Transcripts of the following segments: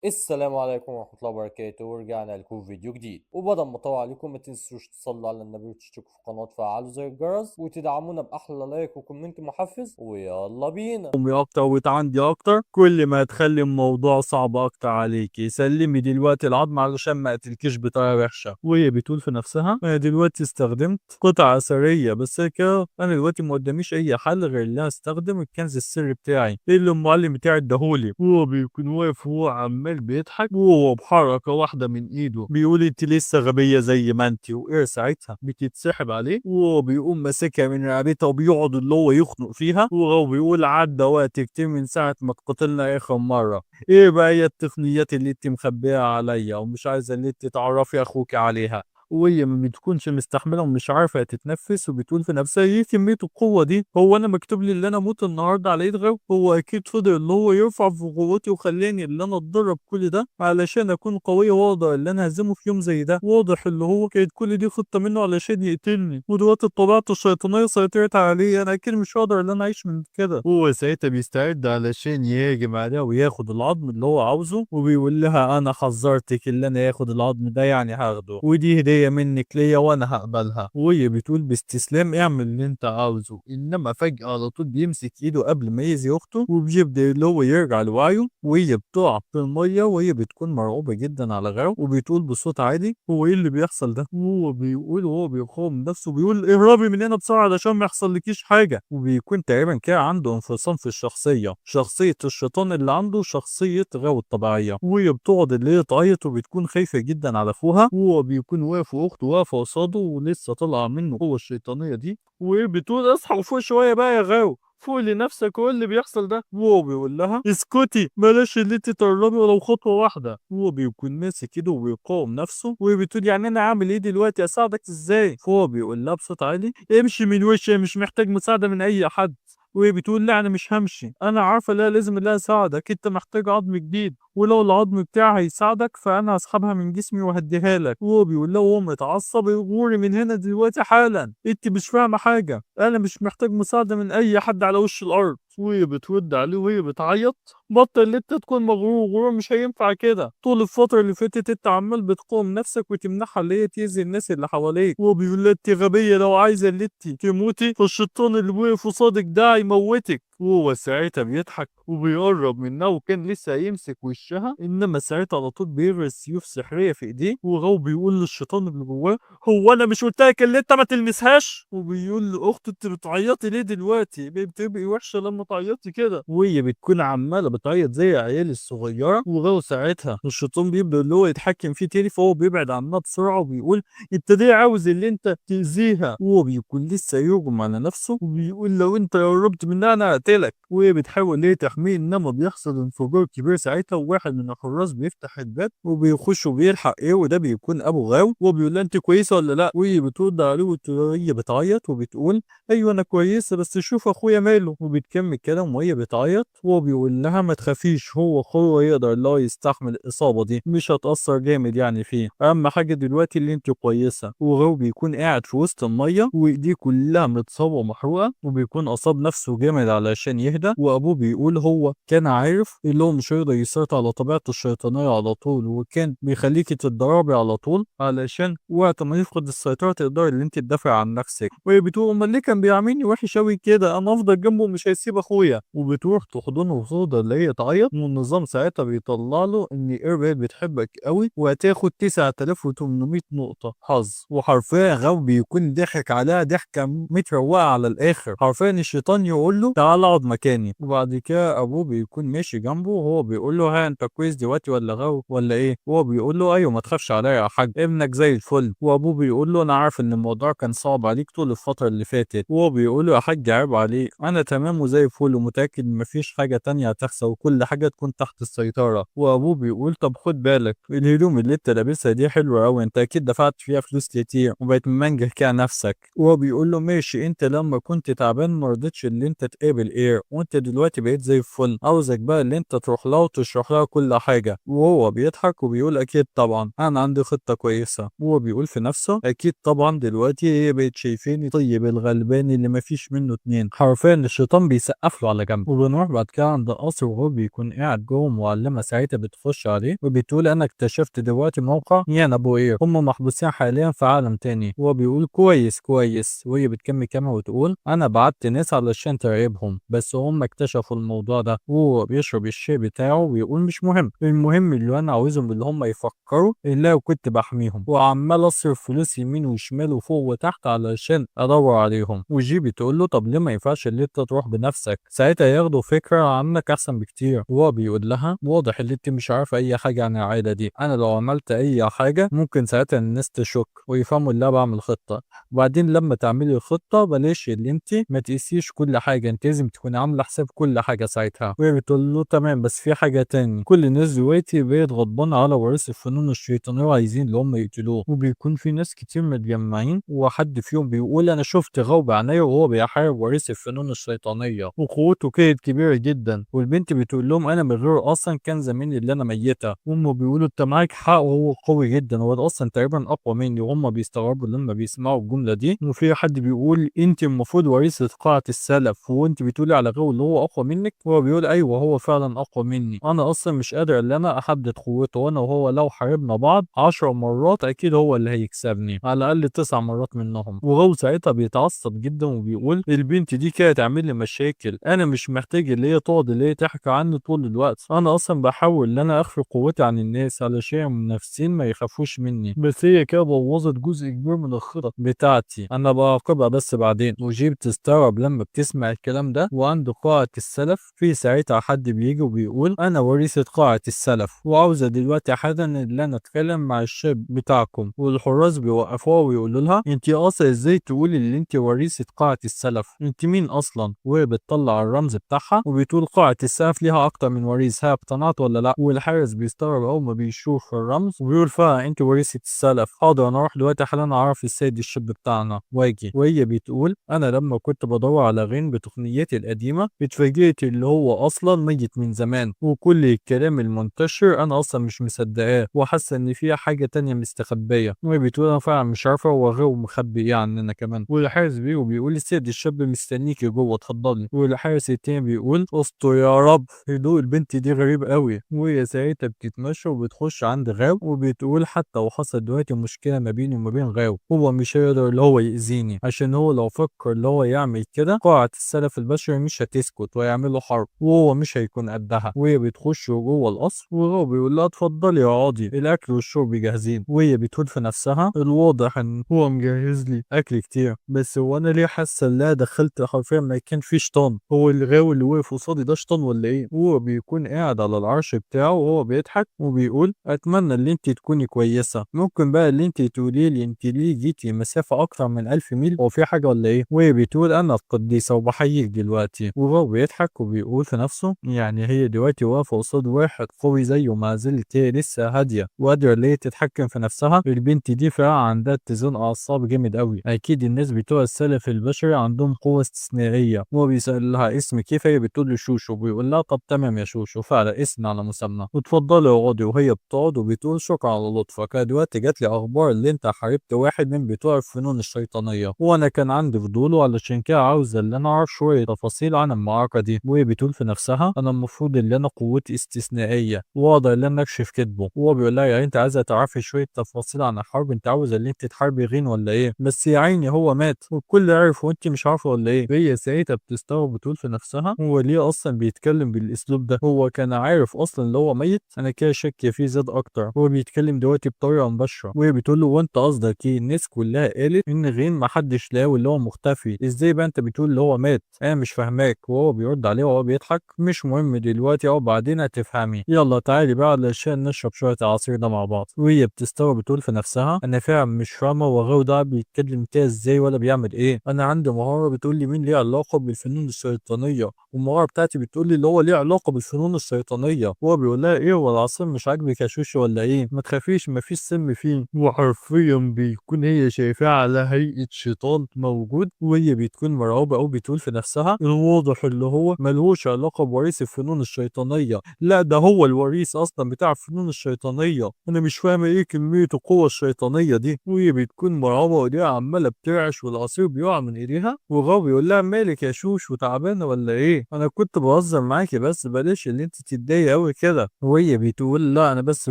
السلام عليكم ورحمة الله وبركاته، ورجعنا لكم في فيديو جديد. وبدل ما اطول عليكم ما تنسوش تصلوا على النبي وتشتركوا في القناة وتفعلوا زر الجرس وتدعمونا بأحلى لايك وكومنت محفز، ويلا بينا. أمي أكتر وتعندي أكتر، كل ما تخلي الموضوع صعب أكتر عليكي. سلمي دلوقتي العظم علشان ما قتلكيش بطريقة وحشة. وهي بتقول في نفسها: أنا دلوقتي استخدمت قطعة أثرية، بس كده أنا دلوقتي ما قداميش أي حل غير إن أنا أستخدم الكنز السري بتاعي اللي المعلم بتاعي اداهولي. وهو بيكون واقف وهو عمال بيضحك، وهو بحركة واحدة من إيده بيقول: أنت لسه غبية زي ما أنت. وإيه ساعتها بتتسحب عليه، وهو بيقوم ماسكها من رقبتها وبيقعد اللي هو يخنق فيها، وهو بيقول: عدى وقت كتير من ساعة ما اتقتلنا آخر مرة. إيه بقى هي التقنيات اللي أنت مخبيها عليا ومش عايزة إن أنت تعرفي أخوك عليها؟ وهي ما بتكونش مستحملة ومش عارفة تتنفس، وبتقول في نفسها: ايه كمية القوة دي؟ هو انا مكتوب لي اللي انا اموت النهاردة على ايد غيره؟ هو اكيد فضل اللي هو يرفع في قوتي وخلاني اللي انا اتدرب كل ده علشان اكون قوية واقدر اللي انا اهزمه في يوم زي ده. واضح اللي هو كانت كل دي خطة منه علشان يقتلني، ودلوقتي طبيعته الشيطانية سيطرت عليه. انا اكيد مش هقدر ان انا اعيش من كده. هو ساعتها بيستعد علشان يهاجم عليها وياخد العظم اللي هو عاوزه، وبيقول لها: انا حذرتك اللي انا ياخد العظم ده يعني هاخده، ودي هدية منك ليا وانا هقبلها. وهي بتقول باستسلام: اعمل اللي انت عاوزه. انما فجأة على طول بيمسك ايده قبل ما يأذي اخته، وبيبدأ اللي هو يرجع لوعيه، وهي بتقع في المية وهي بتكون مرعوبة جدا على غيره، وبتقول بصوت عالي: هو ايه اللي بيحصل ده؟ وهو بيقول وهو بيقاوم نفسه بيقول: اهربي من هنا بسرعة علشان ما يحصلكيش حاجة. وبيكون تقريبا كده عنده انفصام في الشخصية، شخصية الشيطان اللي عنده شخصية غاوي الطبيعية. وهي بتقعد اللي هي تعيط وبتكون خايفة جدا على اخوها، وهو بيكون واقف واخته واقفة قصاده ولسه طالعة منه القوة الشيطانية دي. وبتقول: اصحى وفوق شوية بقى يا غاوي، فوق لنفسك وايه اللي بيحصل ده؟ وهو بيقول لها: اسكتي، بلاش اللي انت تقربي ولو خطوه واحده. وهو بيكون ماسك ايده وبيقاوم نفسه، وهي بتقول: يعني انا اعمل ايه دلوقتي؟ اساعدك ازاي؟ فهو بيقول لها بصوت عالي: امشي من وشي، مش محتاج مساعده من اي حد. وهي بتقول: لا انا مش همشي، انا عارفه لا لازم لا اساعدك، انت محتاج عظم جديد، ولو العظم بتاعي هيساعدك فانا هسحبها من جسمي وهديها لك. وهو بيقول له وهو متعصب: غوري من هنا دلوقتي حالا، انت مش فاهمه حاجه، انا مش محتاج مساعده من اي حد على وش الارض. وهي بترد عليه وهي بتعيط: بطل اللي انت تكون مغرور، غرور مش هينفع كده. طول الفتره اللي فاتت انت عمال بتقاوم نفسك وتمنعها اللي هي تاذي الناس اللي حواليك. وهو بيقول لها: انت غبيه، لو عايزه اللي انت تموتي فالشيطان اللي وقف قصادك ده هيموتك. وهو ساعتها بيضحك وبيقرب منها، وكان لسه هيمسك وشها، انما ساعتها على طول بيغرس سيوف سحريه في ايديه. وهو بيقول للشيطان اللي جواه: هو انا مش قلت لك اللي انت ما تلمسهاش؟ وبيقول لاخته: انت بتعيطي ليه دلوقتي؟ بتبقي وحشه لما تعيطي كده. وهي بتكون عماله بتعيط زي العيال الصغيره. وهو ساعتها الشيطان بيبدا اللي هو يتحكم فيه تاني، فهو بيبعد عنها بسرعه وبيقول: انت ليه عاوز اللي انت تاذيها؟ وهو بيكون لسه يغمى على نفسه، وبيقول: لو انت قربت منها انا هقتلك. وهي بتحاول ليه تحميه، انما بيحصل انفجار كبير ساعتها، وواحد من الحراس بيفتح الباب وبيخش وبيلحق ايه، وده بيكون ابو غاو. وبيقول لها: انت كويسه ولا لا؟ وهي بترد عليه وهي بتعيط وبتقول: ايوه انا كويسه، بس شوف اخويا ماله. وبتكمل كلام وهي بتعيط، وهو بيقول لها: ما تخافيش، هو اخويا يقدر لا يستحمل الاصابه دي، مش هتاثر جامد يعني فيه، اهم حاجه دلوقتي اللي انت كويسه. وهو بيكون قاعد في وسط الميه وايديه كلها متصابه ومحروقه، وبيكون اصاب نفسه جامد علشان يهدى. وابوه بيقول هو كان عارف اللي هو مش هيقدر يسيطر على طبيعته الشيطانيه على طول، وكان بيخليكي تتدربي على طول علشان وقت ما يفقد السيطره تقدري اللي انت تدافعي عن نفسك. وهي بتقول: امال ليه كان بيعاملني وحش قوي كده؟ انا افضل جنبه مش هيسيب اخويا. وبتروح تحضنه وتفضل اللي هي تعيط، والنظام ساعتها بيطلع له ان ايربيل بتحبك قوي وهتاخد 9800 نقطه حظ. وحرفيا غاو بيكون ضحك عليها ضحكه متروقه على الاخر. حرفيا الشيطان يقول له: تعال اقعد مكاني. وبعد كده ابوه بيكون ماشي جنبه وهو بيقول له: ها انت كويس دلوقتي ولا غاو ولا ايه؟ وهو بيقول له: ايوه ما تخافش عليا يا حاج، ابنك زي الفل. وابوه بيقول له: انا عارف ان الموضوع كان صعب عليك طول الفتره اللي فاتت. وهو بيقول له: يا حاج عيب عليك، انا تمام وزي الفل ومتاكد ان مفيش حاجه تانية هتحصل وكل حاجه تكون تحت السيطره. وابوه بيقول: طب خد بالك، الهدوم اللي انت لابسها دي حلوه قوي، انت اكيد دفعت فيها فلوس كتير وبقت ممنجه كده نفسك. وهو بيقول له: ماشي، انت لما كنت تعبان ما رضيتش اللي انت تقابل ايه، وانت دلوقتي بقيت زي الفل، عاوزك بقى اللي انت تروح لها وتشرح لها تغير كل حاجة. وهو بيضحك وبيقول أكيد طبعا أنا عندي خطة كويسة. وهو بيقول في نفسه أكيد طبعا دلوقتي هي بقت شايفيني طيب الغلبان اللي مفيش منه اتنين. حرفيا الشيطان بيسقف له على جنب. وبنروح بعد كده عند القصر وهو بيكون قاعد جوه. معلمة ساعتها بتخش عليه وبتقول أنا اكتشفت دلوقتي موقع يانا بوير، هم محبوسين حاليا في عالم تاني. وهو بيقول كويس كويس. وهي بتكمل كلمة وتقول أنا بعت ناس علشان تراقبهم بس هم اكتشفوا الموضوع ده. وهو بيشرب الشاي بتاعه ويقول مش مهم، المهم اللي أنا عاوزهم اللي هم يفكروا إلا لو كنت بحميهم، وعمال أصرف فلوس يمين وشمال وفوق وتحت علشان أدور عليهم. وجي بتقول له طب ليه ما ينفعش اللي أنت تروح بنفسك، ساعتها ياخدوا فكرة عنك أحسن بكتير. وهو بيقول لها واضح اللي أنت مش عارفة أي حاجة عن العائلة دي، أنا لو عملت أي حاجة ممكن ساعتها الناس تشك ويفهموا اللي أنا بعمل خطة. وبعدين لما تعملي الخطة بلاش اللي انت ما تقيسيش كل حاجة، انت لازم تكوني عاملة حساب كل حاجة ساعتها. وهي بتقول له تمام بس في حاجة تاني، كل الناس دلوقتي بقت غضبانة على ورث الفنون الشيطانية وعايزين اللي هم يقتلوه. وبيكون في ناس كتير متجمعين وحد فيهم بيقول انا شفت غو بعينيا وهو بيحارب ورث الفنون الشيطانية وقوته كانت كبيرة جدا. والبنت بتقول لهم انا من غيره اصلا كان زماني اللي انا ميتة. وهم بيقولوا انت معاك حق وهو قوي جدا، هو اصلا تقريبا اقوى مني. وهم بيستغربوا لما بيسمعوا الجملة دي. وفي حد بيقول انت المفروض وريثة قاعة السلف وانت بتقولي على غيره اللي هو اقوى منك. هو بيقول ايوه هو فعلا اقوى مني، انا اصلا مش قادر ان انا احدد قوته، وانا وهو لو حاربنا بعض 10 مرات اكيد هو اللي هيكسبني، على الاقل 9 مرات منهم. وهو ساعتها بيتعصب جدا وبيقول البنت دي كانت تعمل لي مشاكل، انا مش محتاج اللي هي تقعد اللي هي تحكي عني طول الوقت، انا اصلا بحاول ان انا اخفي قوتي عن الناس علشان المنافسين ما يخافوش مني، بس هي كده بوظت جزء كبير من الخطط بتاعتي، انا بعاقبها بس بعدين. وجي بتستغرب لما بتسمع الكلام ده. وعند قاعة السلف في ساعتها حد بيجي وبيقول انا وريثة قاعة السلف وعاوزة دلوقتي حالا ان انا اتكلم مع الشاب بتاعكم. والحراس بيوقفوها ويقولوا لها انت اصلا ازاي تقولي ان انت وريثة قاعة السلف، انت مين اصلا؟ وهي بتطلع الرمز بتاعها وبتقول قاعة السلف ليها اكتر من وريث، ها اقتنعت ولا لا؟ والحارس بيستغرب اول ما بيشوف الرمز وبيقول فيها انت وريثة السلف، حاضر انا اروح دلوقتي حالا اعرف السيد الشاب بتاعنا واجي. وهي بتقول انا لما كنت بدور على غين بتقنياتي القديمه اتفاجئت اللي هو اصلا ميت من زمان، وكل الكلام المنتشر انا اصلا مش مصدقاه وحاسه ان فيها حاجه تانية مستخبيه. وهي بتقول انا فعلا مش عارفه هو غير مخبي ايه عننا كمان. والحارس بيقول السيد الشاب مستنيكي جوه اتفضلي. والحارس التاني بيقول استر يا رب، هدوء البنت دي غريب قوي. وهي ساعتها بتتمشى وبتخش عند غاو وبتقول حتى وحصل دلوقتي مشكله ما بيني وما بين غاو هو مش هيقدر اللي هو يأذيني، عشان هو لو فكر اللي هو يعمل كده قاعة السلف البشري مش هتسكت ويعملوا حرب وهو مش هيكون قدها. وهي بتخش جوه القصر وهو بيقول لها اتفضلي اقعدي الاكل والشرب جاهزين. وهي بتقول في نفسها الواضح ان هو مجهز لي اكل كتير، بس هو انا ليه حاسه ان انا دخلت حرفيا ما كان في شيطان، هو الغاوي اللي وقف قصادي ده شيطان ولا ايه؟ وهو بيكون قاعد على العرش بتاعه وهو بيضحك وبيقول اتمنى ان انت تكوني كويسه، ممكن بقى اللي انت تقولي لي انت ليه جيتي مسافه اكتر من 1000 ميل، هو في حاجه ولا ايه؟ وهي بتقول انا القديسه وبحييك دلوقتي. وهو بيضحك وبيقول في نفسه يعني هي دلوقتي واقفه قصاد واحد قوي زيه وما زالت هي لسه هاديه وقادره اللي هي تتحكم في نفسها، البنت دي فعلا عندها اتزان اعصاب جامد قوي، اكيد الناس بتوع السلف البشري عندهم قوه استثنائيه. وهو بيسال لها اسم كيف، هي بتقول له شوشو، بيقول لها طب تمام يا شوشو فعلا اسم على مسمى وتفضلي اقعدي. وهي بتقعد وبتقول شكرا على لطفك، انا دلوقتي جات لي اخبار اللي انت حاربت واحد من بتوع الفنون الشيطانيه وانا كان عندي فضول وعلشان كده عاوزه ان انا اعرف شويه تفاصيل عن المعركه دي. وهي بتقول في نفسها انا المفروض ان انا قوتي استثنائيه واقدر ان انا اكشف كذبه. وهو بيقول لها يعني انت عايزه تعرفي شويه تفاصيل عن الحرب، انت عاوزه ان انت تحاربي غين ولا ايه؟ بس يا عيني هو مات والكل عرف وانت مش عارفه ولا ايه؟ هي ساعتها بتستغرب بتقول في نفسها هو ليه اصلا بيتكلم بالاسلوب ده، هو كان عارف اصلا اللي هو ميت؟ انا كده شك فيه زاد اكتر. هو بيتكلم دلوقتي بطريقه مباشره وهي بتقول له وانت قصدك ايه؟ الناس كلها قالت ان غين ما حدش لاقي اللي هو مختفي، ازاي بقى انت بتقول اللي هو مات؟ انا مش فاهماك. وهو بيرد عليه وهو بيضحك مش مهم دلوقتي او بعدين هتفهمي، يلا تعالي بقى علشان نشرب شويه عصير ده مع بعض. وهي بتستغرب بتقول في نفسها انا فعلا مش فاهمه هو غاو ده بيتكلم كده ازاي ولا بيعمل ايه، انا عندي مهاره بتقول لي مين ليه علاقه بالفنون الشيطانيه والمهاره بتاعتي بتقول لي اللي هو ليه علاقه بالفنون الشيطانيه. هو بيقول لها ايه هو العصير مش عاجبك يا شوشو ولا ايه؟ ما تخافيش مفيش سم فيه. وحرفيا بيكون هي شايفاه على هيئه شيطان موجود وهي بتكون مرعوبه او بتقول في نفسها الواضح اللي هو ملهوش علاقه بوريث الفنون الشيطانيه، لا ده هو الوريث اصلا بتاع الفنون الشيطانيه. انا مش فاهم ايه كميه القوه الشيطانيه دي. وهي بتكون مرعوبه وايديها عماله بترعش والعصير بيقع من ايديها، وغاوي بيقول لها مالك يا شوش وتعبانه ولا ايه؟ انا كنت بهزر معاكي بس بلاش اللي انت تتضايقي قوي كده. وهي بتقول لا انا بس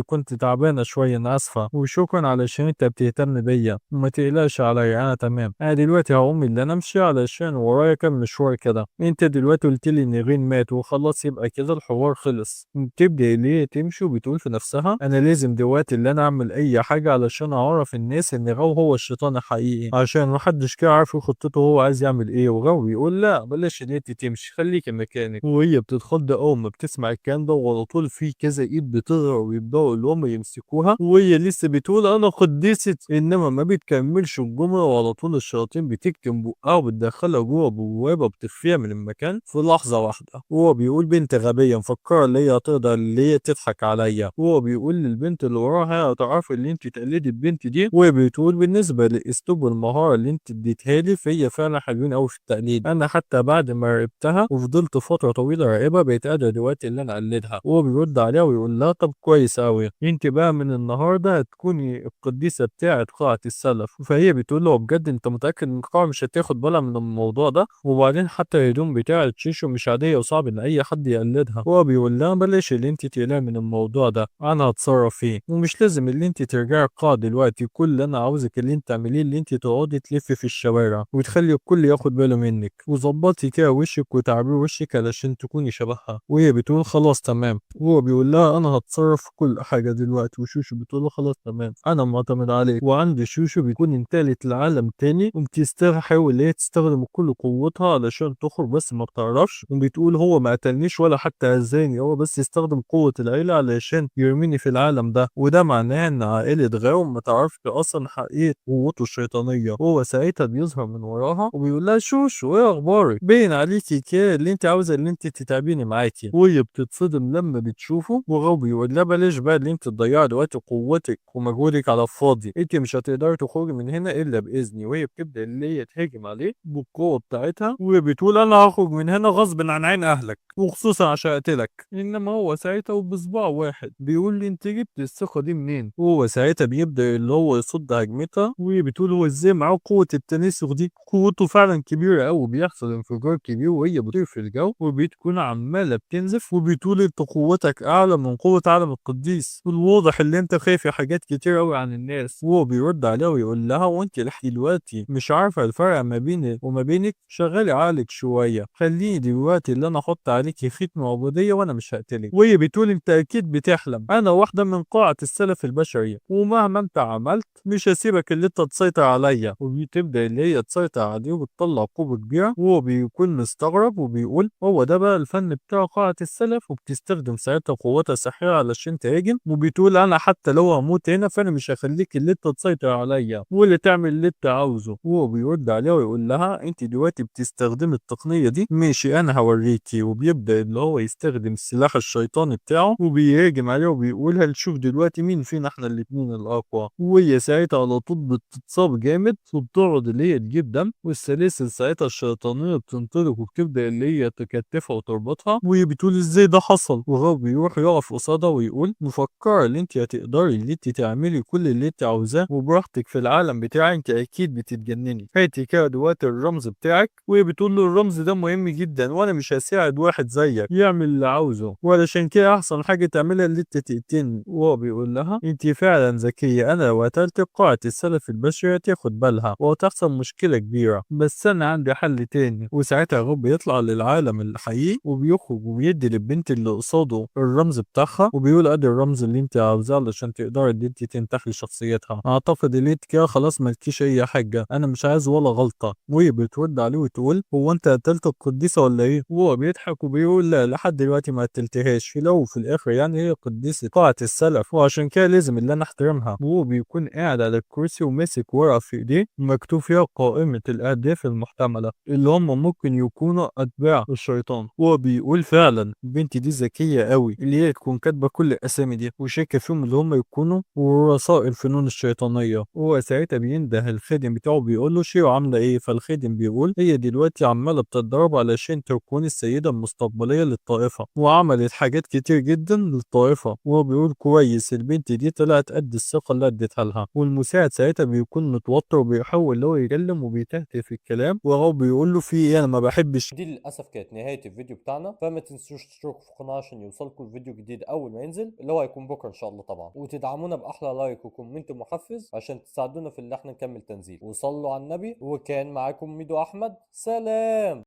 كنت تعبانه شويه انا اسفه، وشكرا علشان انت بتهتم بيا وما تقلقش عليا انا تمام. انا دلوقتي هقوم اللي انا امشي علشان ورايا كام مشوار كده. انت دلوقتي قلت لي ان رين مات وخلاص يبقى كده الحوار خلص. بتبدا ليه تمشي وبتقول في نفسها انا لازم دلوقتي اللي انا اعمل اي حاجه علشان اعرف الناس ان غاو هو الشيطان الحقيقي، عشان محدش كده عارف خطته هو عايز يعمل ايه. وغاو بيقول لا بلاش ان انت تمشي خليكي مكانك. وهي بتتخض اول ما بتسمع الكلام ده، وعلى طول في كذا ايد بتظهر ويبداوا اللي هم يمسكوها، وهي لسه بتقول انا قدست، انما ما بتكملش الجمله وعلى طول الشياطين بتكتم بقها وبتدخلها جوه بوابه بتخفيها من المكان في لحظه واحده. وهو بيقول بنت غبيه مفكره اللي هي تقدر اللي هي تضحك عليا. وهو بيقول للبنت اللي وراها هتعرفي اللي انت تقلدي البنت دي. وهي بتقول بالنسبه للاسلوب والمهاره اللي انت اديتها لي فهي فعلا حلوين قوي في التقليد. انا حتى بعد ما راقبتها وفضلت فتره طويله راقبها بقيت قادر دلوقتي اللي انا اقلدها. وهو بيرد عليها ويقول لها طب كويس قوي، انت بقى من النهارده هتكوني القديسه بتاعه قاعه السلف. فهي بتقول له بجد انت متاكد ان القاعه مش هتاخد بالها من الموضوع ده؟ وبعدين حتى الهدوم بتاعه شيشو مش عاديه وصعب ان اي حد يقلدها. هو بيقول لها بلاش اللي انت تقلقي من الموضوع ده، انا هتصرف فيه، ومش لازم اللي انت ترجعي القاعه دلوقتي. كل اللي انا عاوزك اللي انت تعمليه اللي انت تقعدي تلفي في الشوارع وتخلي الكل ياخد باله منك، وظبطي كده وشك وتعبير وشك علشان تكوني شبهها. وهي بتقول خلاص تمام. وهو بيقول لها انا هتصرف في كل حاجه دلوقتي. وشوشو بتقول له خلاص تمام انا معتمد عليك. وعند شوشو بيكون انتقلت لعالم تاني وبتحاول اللي هي تستخدم كل قوتها علشان تخرج بس ما بتعرفش. وبتقول هو ما قتلنيش ولا حتى هزاني، هو بس يستخدم قوه العيله علشان يرميني في العالم ده، وده معناه ان عائله غاو ما تعرفش اصلا حقيقه قوته الشيطانيه. هو ساعتها بيظهر من وراها وبيقول لها شوشو ايه اخبارك؟ باين عليكي كده اللي انت عاوزه اللي انت تتعبيني معاكي. وهي بتتصدم لما بتشوفه. وغاو بيقول لها بلاش بقى اللي انت تضيعي دلوقتي قوتك ومجهودك على الفاضي، انت مش هتقدري تخرجي من هنا الا باذني. وهي بتبدا اللي هي تهاجم عليه بالقوه بتاعتها، وبتقول انا هخرج من هنا غصب عن عين اهلك وخصوصا عشان اقتلك. انما هو ساعتها وبصباع واحد بيقول لي انت جبت الثقه دي منين؟ وهو ساعتها بيبدا اللي هو يصد هجمتها. وهي بتقول هو ازاي معاه قوه التناسخ دي؟ قوته فعلا كبيره قوي، بيحصل انفجار كبير وهي بتطير في الجو وبتكون عماله بتنزف. وبتقول انت قوتك اعلى من قوه عالم القديس، والواضح اللي انت خايف حاجات كتير قوي عن الناس. وهو بيرد عليها ويقول لها وانت لحد دلوقتي مش عارفه الفرق ما بيني وما بينك؟ شغلي عقلك شويه، خليني دلوقتي اللي انا احط عليكي ختم عبوديه وانا مش هقتلك. وهي بتقول انت اكيد بتحلم، انا واحده من قاعه السلف البشريه ومهما انت عملت مش هسيبك اللي انت تسيطر عليا. وبتبدا اللي هي تسيطر عليه وبتطلع قوه كبيره. وهو بيكون مستغرب وبيقول هو ده بقى الفن بتاع قاعه السلف. وبتستخدم ساعتها قوتها السحريه علشان تهاجم. وبتقول انا حتى لو هموت هنا فانا مش هخليك اللي انت تسيطر عليا واللي تعمل اللي انت عاوزه. وهو بيرد عليها ويقول لها انت دلوقتي بتستخدم التقنيه دي ماشي انا هوريكي. وبيبدا اللي هو يستخدم السلاح الشيطاني بتاعه وبيهاجم عليها وبيقول هنشوف دلوقتي مين فينا احنا الاتنين الاقوى. وهي ساعتها على طول بتتصاب جامد وبتقعد اللي هي تجيب دم، والسلاسل ساعتها الشيطانيه بتنطلق وبتبدا اللي هي تكتفها وتربطها. وهي بتقول ازاي ده حصل؟ وهو بيروح يقف قصادها ويقول مفكره ان انت هتقدري اللي انت تعملي كل اللي انت عاوزاه وبراحتك في العالم بتاعك؟ انت اكيد بتتجنني. هاتي كده دلوقتي الرمز بتاعك. وهي بتقول له الرمز ده مهم جدا وانا مش هساعد واحد زيك يعمل اللي عاوزه، وعلشان كده احسن حاجه تعملها اللي انت تقتلني. وهو بيقول لها انت فعلا ذكيه، انا لو قتلت قاعه السلف البشري هتاخد بالها وهتحصل مشكله كبيره، بس انا عندي حل تاني. وساعتها الرب بيطلع للعالم الحقيقي وبيخرج وبيدي للبنت اللي قصاده الرمز بتاعها وبيقول ادي الرمز اللي انت عاوزاه علشان تقدري ان انت تنتحلي شخصيتها. اعتقد ان انت كده خلاص مالكيش اي حاجه، انا مش عايز ولا غلطه. وهي بترد عليه وتقول هو انت قتلت القديسه ولا ايه؟ وهو بيضحك وبيقول لا لحد دلوقتي ما قتلتهاش، في الاول وفي الاخر يعني هي قديسه قاعه السلف وعشان كده لازم اللي انا احترمها. وهو بيكون قاعد على الكرسي وماسك ورقه في ايديه مكتوب فيها قائمه الاهداف المحتمله اللي هم ممكن يكونوا اتباع الشيطان. وهو بيقول فعلا البنت دي ذكيه قوي اللي هي تكون كاتبه كل الاسامي دي وشاكه فيهم اللي هم يكونوا ورثاء الفنون الشيطانيه. وهو ساعتها بينده الخادم بتاعه بيقول له شيرو عامله ايه؟ فالخادم بيقول هي دلوقتي عماله بتتدرب علشان تكون السيده المستقبليه للطائفه، وعملت كانت حاجات كتير جدا للطائفة، وهو بيقول كويس البنت دي طلعت قد الثقة اللي اديتها لها. والمساعد ساعتها بيكون متوتر وبيحاول اللي هو يكلم وبيتهته في الكلام، وهو بيقول له في ايه، انا ما بحبش. دي للاسف كانت نهايه الفيديو بتاعنا، فما تنسوش تشتركوا في القناه عشان يوصلكم الفيديو جديد اول ما ينزل، اللي هو هيكون بكره ان شاء الله طبعا، وتدعمونا باحلى لايك وكومنت محفز عشان تساعدونا في اللي احنا نكمل تنزيل. وصلوا على النبي، وكان معاكم ميدو احمد، سلام.